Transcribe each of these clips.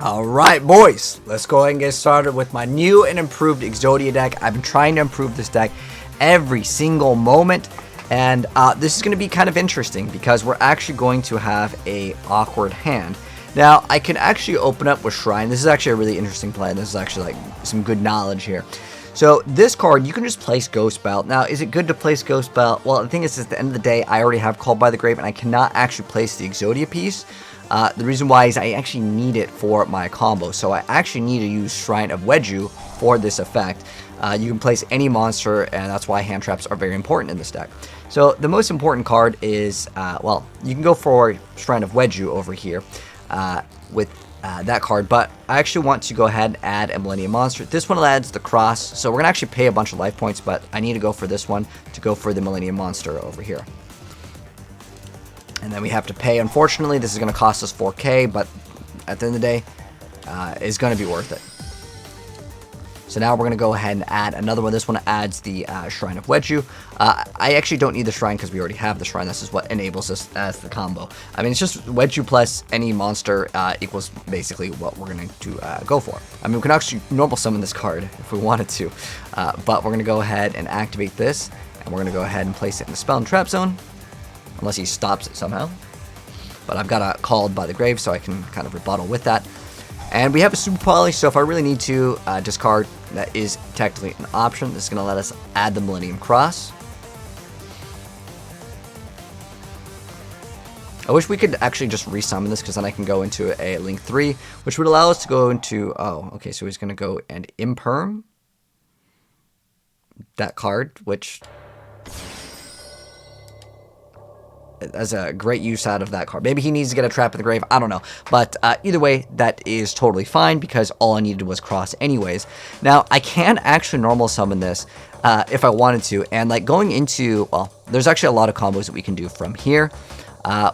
Alright boys, let's go ahead and get started with my new and improved Exodia deck. I've been trying to improve this deck every single moment, and this is going to be kind of interesting because we're actually going to have a awkward hand. Now, I can actually open up with Shrine. This is actually a really interesting play. This is actually like some good knowledge here. So this card, you can just place Ghost Belt. Now, is it good to place Ghost Belt? Well, the thing is, at the end of the day, I already have Called by the Grave, and I cannot actually place the Exodia piece. The reason why is I actually need it for my combo, so I actually need to use Shrine of YuGiOh for this effect. You can place any monster, and that's why hand traps are very important in this deck. So the most important card is, well, you can go for Shrine of YuGiOh over here with that card, but I actually want to go ahead and add a Millennium Monster. This one adds the cross, so we're going to actually pay a bunch of life points, but I need to go for this one to go for the Millennium Monster over here. And then we have to pay. Unfortunately, this is going to cost us 4K, but at the end of the day, it's going to be worth it. So now we're going to go ahead and add another one. This one adds the Shrine of YuGiOh. I actually don't need the Shrine because we already have the Shrine. This is what enables us as the combo. I mean, it's just YuGiOh plus any monster equals basically what we're going to go for. I mean, we can actually normal summon this card if we wanted to, but we're going to go ahead and activate this, and we're going to go ahead and place it in the Spell and Trap Zone. Unless he stops it somehow. But I've got a Called by the Grave, so I can kind of rebuttal with that. And we have a Super Poly, so if I really need to discard, that is technically an option. This is going to let us add the Millennium Cross. I wish we could actually just resummon this, because then I can go into a Link 3, which would allow us to go into... Oh, okay, so he's going to go and Imperm that card, which... as a great use out of that card. Maybe he needs to get a Trap in the Grave, I don't know. But either way, that is totally fine because all I needed was cross anyways. Now, I can actually normal summon this if I wanted to. And like going into, well, there's actually a lot of combos that we can do from here.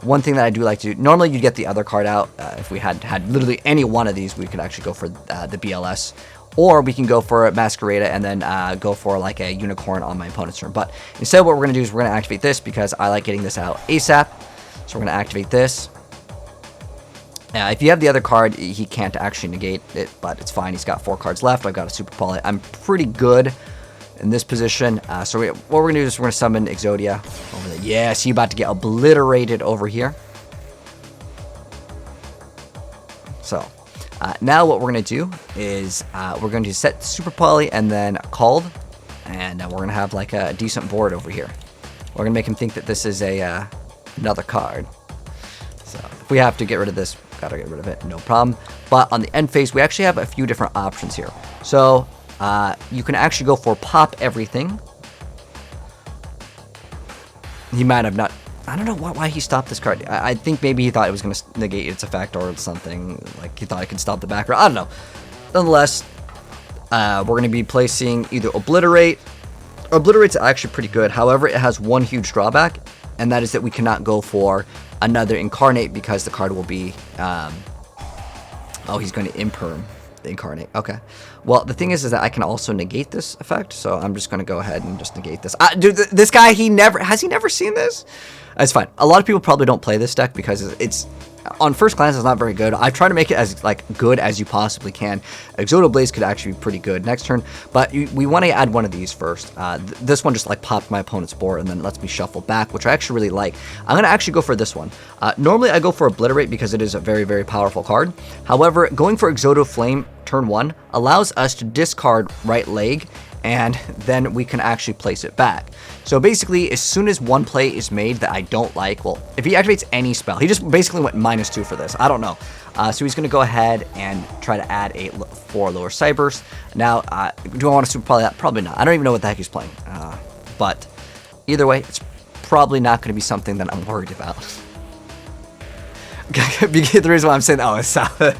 One thing that I do like to do, normally you'd get the other card out. If we had literally any one of these, we could actually go for the BLS. Or we can go for a Masquerada and then go for like a Unicorn on my opponent's turn. But instead what we're going to do is we're going to activate this because I like getting this out ASAP. So we're going to activate this. If you have the other card, he can't actually negate it, but it's fine. He's got 4 cards left. I've got a Super Poly. I'm pretty good in this position. So what we're going to do is we're going to summon Exodia over there. Yes, he's about to get obliterated over here. So... now what we're going to do is we're going to set Super Poly and then Called, and we're going to have like a decent board over here. We're going to make him think that this is a another card. So if we have to get rid of this, gotta get rid of it, no problem. But on the end phase, we actually have a few different options here. So you can actually go for Pop Everything. He might have not... I don't know why he stopped this card. I think maybe he thought it was going to negate its effect or something. Like, he thought it could stop the back row. I don't know. Nonetheless, we're going to be placing either Obliterate. Obliterate's actually pretty good. However, it has one huge drawback, and that is that we cannot go for another Incarnate because the card will be... oh, he's going to Imperm the Incarnate. Okay. Well, the thing is that I can also negate this effect, so I'm just going to go ahead and just negate this. Dude, this guy, has he never seen this? It's fine. A lot of people probably don't play this deck because it's on first glance it's not very good. I try to make it as like good as you possibly can. Exodia Blaze could actually be pretty good next turn, but we want to add one of these first. This one just like popped my opponent's board and then lets me shuffle back, which I actually really like. I'm going to actually go for this one. Normally I go for Obliterate because it is a very, very powerful card. However, going for Exodia Flame turn 1 allows us to discard right leg, and then we can actually place it back. So basically, as soon as one play is made that I don't like, well, if he activates any spell, he just basically went -2 for this. I don't know. So he's going to go ahead and try to add 4 lower Cybers. Now, do I want to Super Poly that? Probably not. I don't even know what the heck he's playing. But either way, it's probably not going to be something that I'm worried about. The reason why I'm saying, oh, it's Salad.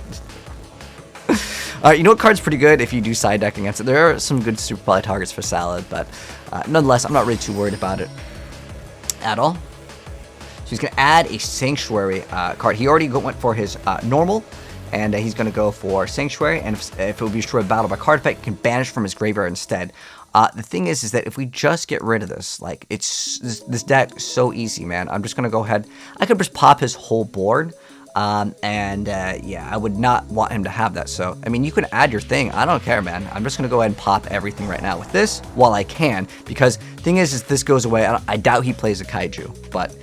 You know what card's pretty good if you do side deck against it? There are some good Super Poly targets for Salad, but nonetheless, I'm not really too worried about it at all. So he's going to add a Sanctuary card. He already went for his normal, and he's going to go for Sanctuary, and if it will be destroyed by battle by card effect, he can banish from his graveyard instead. The thing is that if we just get rid of this, like, it's this deck is so easy, man. I'm just going to go ahead. I could just pop his whole board. Yeah, I would not want him to have that. So, I mean, you can add your thing. I don't care, man. I'm just going to go ahead and pop everything right now with this while I can. Because thing is this goes away. I doubt he plays a kaiju. But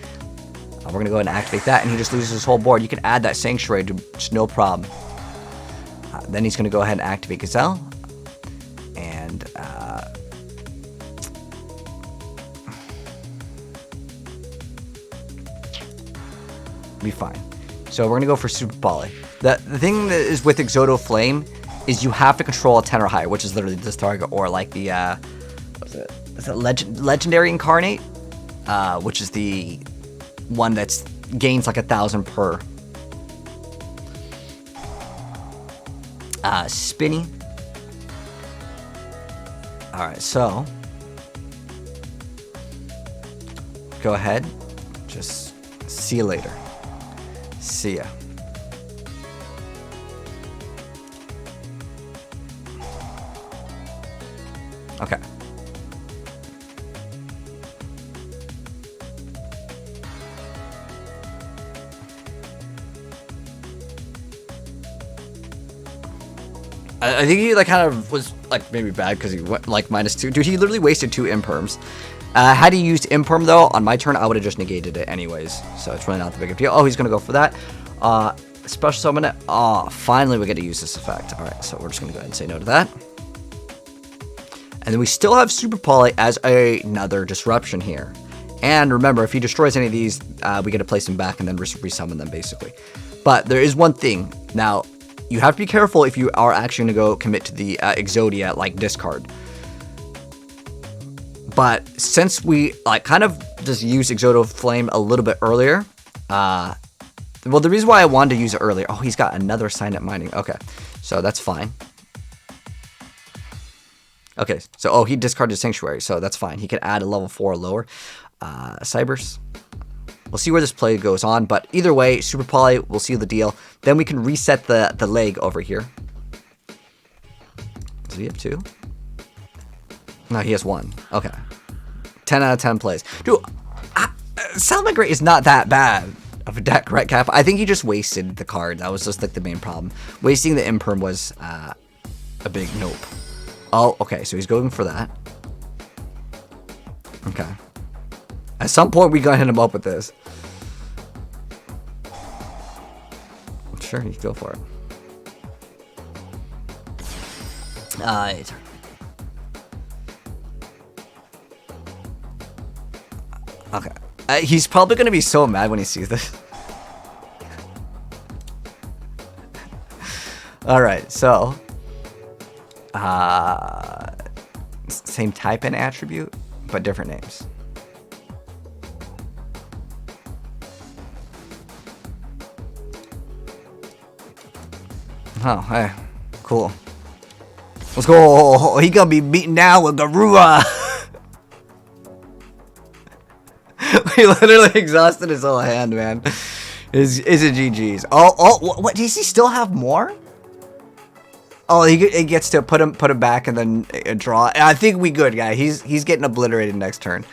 we're going to go ahead and activate that. And he just loses his whole board. You can add that sanctuary to just no problem. Then he's going to go ahead and activate Gazelle. And be fine. So we're going to go for Super Poly. The thing that is with EXODIA Flame is you have to control a 10 or higher, which is literally this target, or like the, what is it? Is it Legendary Incarnate? Which is the one that's gains like 1,000 per. Spinny. Alright, so go ahead. Just see you later. See ya. Okay. I think he like kind of was like maybe bad because he went like -2. Dude, he literally wasted 2 imperms. Had he used imperm though on my turn, I would have just negated it anyways. So it's really not the big of a deal. Oh, he's gonna go for that. Special summon it. Oh, finally we get to use this effect. All right, so we're just gonna go ahead and say no to that. And then we still have Super Poly as another disruption here. And remember, if he destroys any of these, we get to place them back and then resummon them basically. But there is one thing now. You have to be careful if you are actually going to go commit to the Exodia, like discard. But since we like kind of just use EXODIA Flame a little bit earlier, well, the reason why I wanted to use it earlier, oh, he's got another sign up mining. Okay, so that's fine. Okay, so oh, he discarded Sanctuary, so that's fine. He can add a level 4 or lower. Cybers. We'll see where this play goes on, but either way, Super Poly will seal the deal. Then we can reset the leg over here. Does he have 2? No, he has 1. Okay. 10 out of 10 plays. Dude, Salamangreat is not that bad of a deck, right, Cap? I think he just wasted the card. That was just like the main problem. Wasting the Imperm was a big nope. Oh, okay, so he's going for that. Okay. At some point, we gotta hit him up with this. Sure, you go for it. Okay. He's probably gonna be so mad when he sees this. Alright, so. Same type and attribute, but different names. Oh, hey. Cool. Let's go. He gonna be beaten down with Garua. He literally exhausted his whole hand, man. Is it GG's? Oh, what? Does he still have more? Oh, he gets to put him back and then draw. I think we good, guy. He's getting obliterated next turn.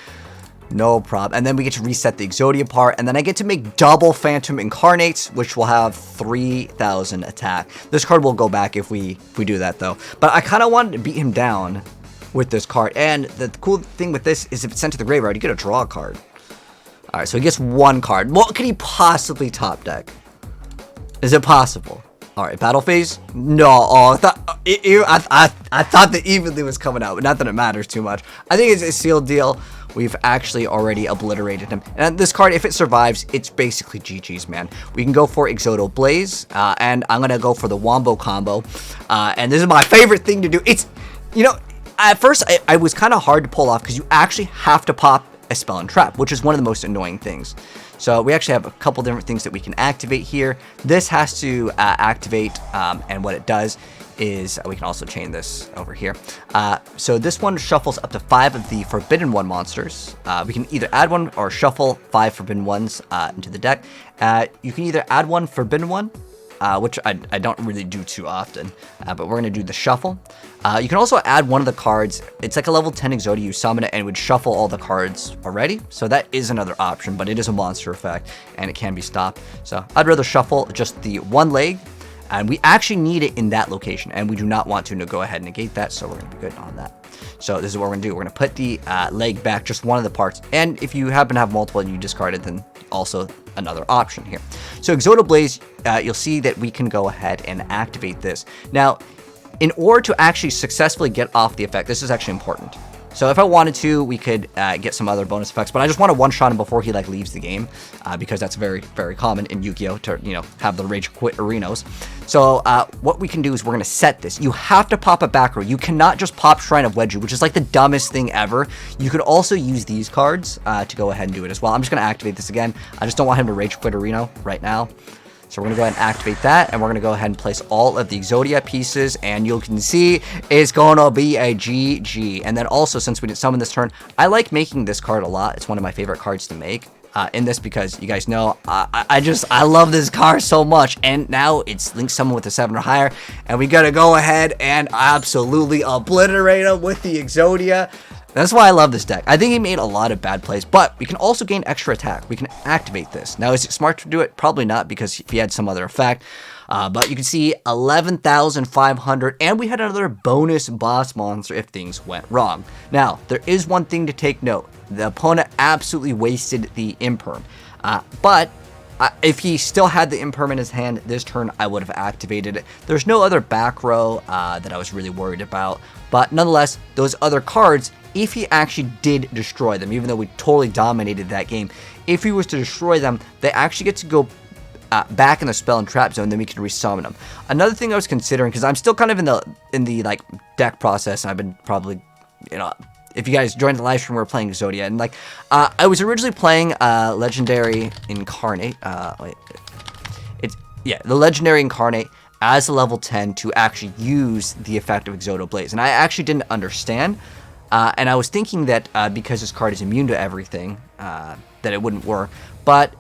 No problem. And then we get to reset the Exodia part. And then I get to make double Phantom Incarnates, which will have 3,000 attack. This card will go back if we do that, though. But I kind of wanted to beat him down with this card. And the cool thing with this is if it's sent to the graveyard, you get to draw a card. All right, so he gets 1 card. What could he possibly top deck? Is it possible? All right, battle phase. No, oh, I thought the evenly was coming out, but not that it matters too much. I think it's a sealed deal. We've actually already obliterated him. And this card, if it survives, it's basically GG's, man. We can go for EXODIA Blaze, and I'm gonna go for the Wombo combo. And this is my favorite thing to do. It's, you know, at first I was kind of hard to pull off because you actually have to pop a spell and trap, which is one of the most annoying things. So we actually have a couple different things that we can activate here. This has to activate, and what it does is we can also chain this over here. So this one shuffles up to 5 of the Forbidden One monsters. We can either add 1 or shuffle 5 Forbidden Ones into the deck. You can either add 1 Forbidden One which I don't really do too often, but we're going to do the shuffle. You can also add one of the cards. It's like a level 10 Exodia. You summon it and it would shuffle all the cards already. So that is another option, but it is a monster effect and it can be stopped. So I'd rather shuffle just the one leg, and we actually need it in that location, and we do not want to go ahead and negate that, so we're going to be good on that. So this is what we're going to do. We're going to put the leg back, just one of the parts, and if you happen to have multiple and you discard it, then also another option here. So Exodia Blaze, you'll see that we can go ahead and activate this. Now, in order to actually successfully get off the effect, this is actually important. So if I wanted to, we could get some other bonus effects, but I just want to one-shot him before he like leaves the game, because that's very, very common in Yu-Gi-Oh! To, have the rage quit arenas. So what we can do is we're going to set this. You have to pop a back row. You cannot just pop Shrine of Wedju, which is like the dumbest thing ever. You could also use these cards to go ahead and do it as well. I'm just going to activate this again. I just don't want him to rage quit arena right now. So we're going to go ahead and activate that, and we're going to go ahead and place all of the Exodia pieces, and you can see it's going to be a GG. And then also, since we didn't summon this turn, I like making this card a lot. It's one of my favorite cards to make in this, because you guys know I love this card so much. And now it's Link Summon with a 7 or higher, and we got to go ahead and absolutely obliterate him with the Exodia. That's why I love this deck. I think he made a lot of bad plays, but we can also gain extra attack. We can activate this. Now, is it smart to do it? Probably not, because if he had some other effect. But you can see 11,500, and we had another bonus boss monster if things went wrong. Now, there is one thing to take note. The opponent absolutely wasted the Imperm. But if he still had the Imperm in his hand this turn, I would have activated it. There's no other back row that I was really worried about. But nonetheless, those other cards, if he actually did destroy them, even though we totally dominated that game, if he was to destroy them, they actually get to go back in the spell and trap zone, then we can resummon them. Another thing I was considering, because I'm still kind of in the like deck process, and I've been probably, if you guys joined the live stream, we were playing Exodia, and like I was originally playing Legendary Incarnate. The Legendary Incarnate as a level 10 to actually use the effect of Exodia Blaze, and I actually didn't understand. And I was thinking that because this card is immune to everything, that it wouldn't work. But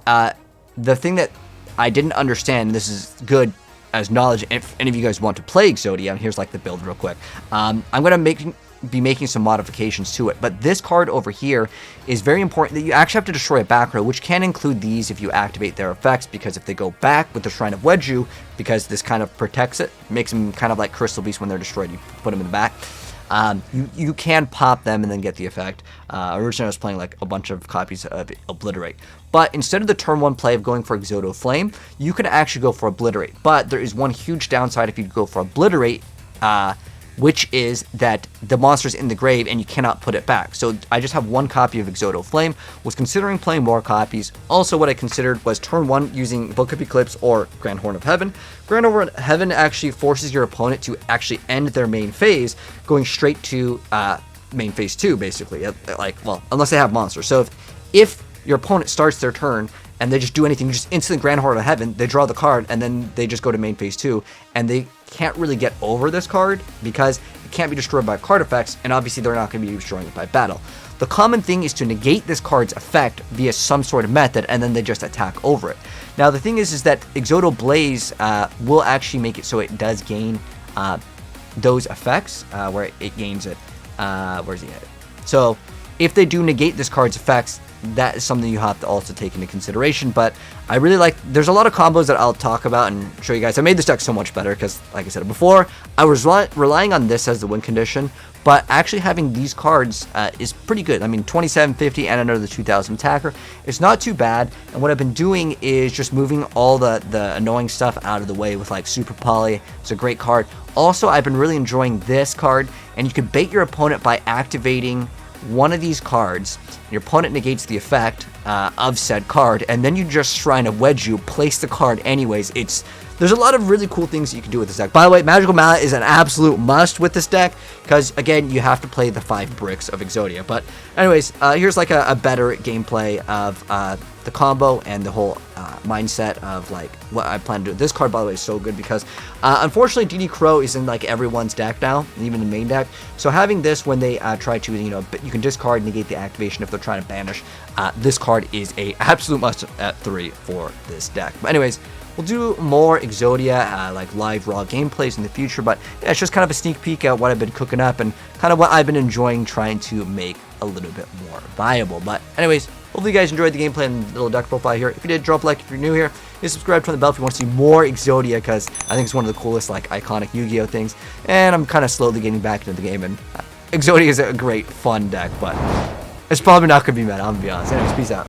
the thing that I didn't understand, and this is good as knowledge, if any of you guys want to play Exodia, and here's like the build real quick. I'm going to be making some modifications to it. But this card over here is very important, that you actually have to destroy a back row, which can include these if you activate their effects, because if they go back with the Shrine of Wedju, because this kind of protects it, makes them kind of like Crystal Beast when they're destroyed, you put them in the back. You can pop them and then get the effect. Originally I was playing like a bunch of copies of Obliterate, but instead of the turn 1 play of going for Exodia Flame, you can actually go for Obliterate. But there is one huge downside if you go for Obliterate, which is that the monster's in the grave and you cannot put it back. So I just have one copy of Exodia Flame. Was considering playing more copies. Also, what I considered was turn 1 using Book of Eclipse or Grand Horn of Heaven. Grand Horn of Heaven actually forces your opponent to actually end their main phase, going straight to main phase 2, basically. Like, well, unless they have monsters. So if your opponent starts their turn and they just do anything, you just instant Grand Horn of Heaven, they draw the card, and then they just go to main phase 2, and they can't really get over this card because it can't be destroyed by card effects, and obviously they're not going to be destroying it by battle. The common thing is to negate this card's effect via some sort of method, and then they just attack over it. Now the thing is that Exodia Blaze will actually make it so it does gain those effects, where it gains it. Where's he at? So if they do negate this card's effects, that is something you have to also take into consideration. But I really like, there's a lot of combos that I'll talk about and show you guys. I made this deck so much better because, like I said before, I was relying on this as the win condition, but actually having these cards is pretty good. I mean, 2750 and another 2000 attacker. It's not too bad, and what I've been doing is just moving all the annoying stuff out of the way with like Super Poly. It's a great card. Also, I've been really enjoying this card, and you can bait your opponent by activating one of these cards. Your opponent negates the effect of said card, and then you just Shrine of Wedju, place the card anyways. There's a lot of really cool things that you can do with this deck. By the way, Magical Mallet is an absolute must with this deck, because again, you have to play the 5 bricks of Exodia. But anyways, here's like a better gameplay of the combo and the whole mindset of like what I plan to do. This card, by the way, is so good because unfortunately DD Crow is in like everyone's deck now, even the main deck. So having this when they try to, you can discard, negate the activation if they're trying to banish. This card is a absolute must at 3 for this deck. But anyways, We'll do more Exodia, like live raw gameplays in the future, but yeah, it's just kind of a sneak peek at what I've been cooking up and kind of what I've been enjoying trying to make a little bit more viable. But anyways, hopefully you guys enjoyed the gameplay and the little deck profile here. If you did, drop a like if you're new here. Hit subscribe, turn the bell if you want to see more Exodia, because I think it's one of the coolest, like, iconic Yu-Gi-Oh things. And I'm kind of slowly getting back into the game, and Exodia is a great, fun deck, but it's probably not going to be meta, I'm going to be honest. Anyways, peace out.